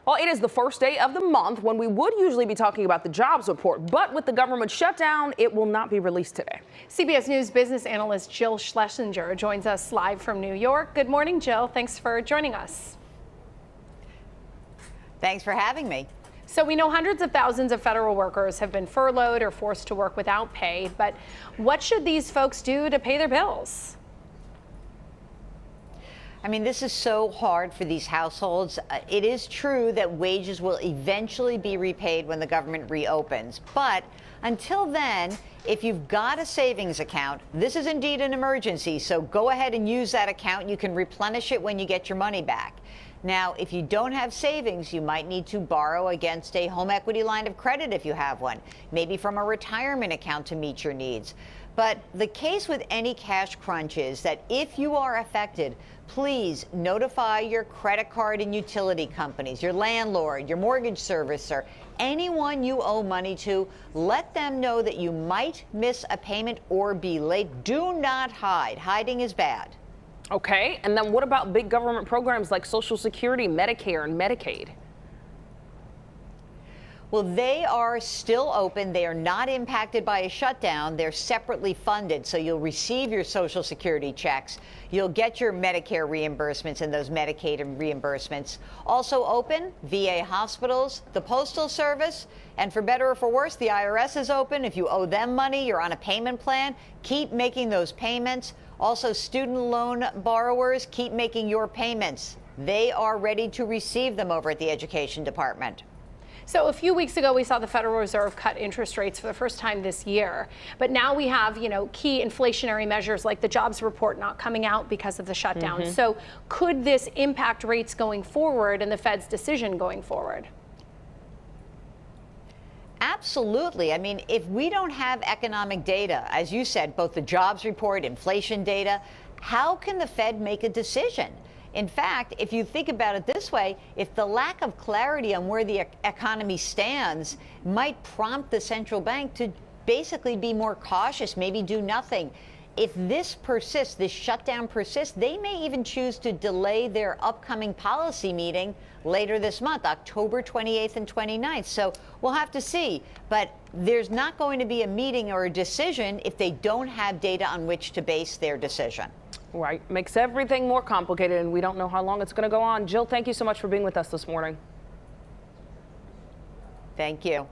Well, it is the first day of the month when we would usually be talking about the jobs report, but with the government shutdown, it will not be released today. CBS News business analyst Jill Schlesinger joins us live from New York. Good morning, Jill. Thanks for joining us. Thanks for having me. So we know hundreds of thousands of federal workers have been furloughed or forced to work without pay, but what should these folks do to pay their bills? I mean, this is so hard for these households. It is true that wages will eventually be repaid when the government reopens. But until then, if you've got a savings account, this is indeed an emergency. So go ahead and use that account. You can replenish it when you get your money back. Now, if you don't have savings, you might need to borrow against a home equity line of credit if you have one, maybe from a retirement account to meet your needs. But the case with any cash crunch is that if you are affected, please notify your credit card and utility companies, your landlord, your mortgage servicer, anyone you owe money to. Let them know that you might miss a payment or be late. Do not hide. Hiding is bad. Okay, and then what about big government programs like Social Security, Medicare, and Medicaid? Well, they are still open. They are not impacted by a shutdown. They're separately funded, so you'll receive your Social Security checks. You'll get your Medicare reimbursements and those Medicaid reimbursements. Also open, VA hospitals, the Postal Service, and for better or for worse, the IRS is open. If you owe them money, you're on a payment plan, keep making those payments. Also, student loan borrowers, keep making your payments. They are ready to receive them over at the Education Department. So a few weeks ago, we saw the Federal Reserve cut interest rates for the first time this year. But now we have, key inflationary measures like the jobs report not coming out because of the shutdown. So could this impact rates going forward and the Fed's decision going forward? Absolutely. I mean, if we don't have economic data, as you said, both the jobs report, inflation data, how can the Fed make a decision? In fact, if you think about it this way, if the lack of clarity on where the economy stands might prompt the central bank to basically be more cautious, maybe do nothing. If this persists, this shutdown persists, they may even choose to delay their upcoming policy meeting later this month, October 28th and 29th. So we'll have to see. But there's not going to be a meeting or a decision if they don't have data on which to base their decision. Right. Makes everything more complicated, and we don't know how long it's going to go on. Jill, thank you so much for being with us this morning. Thank you.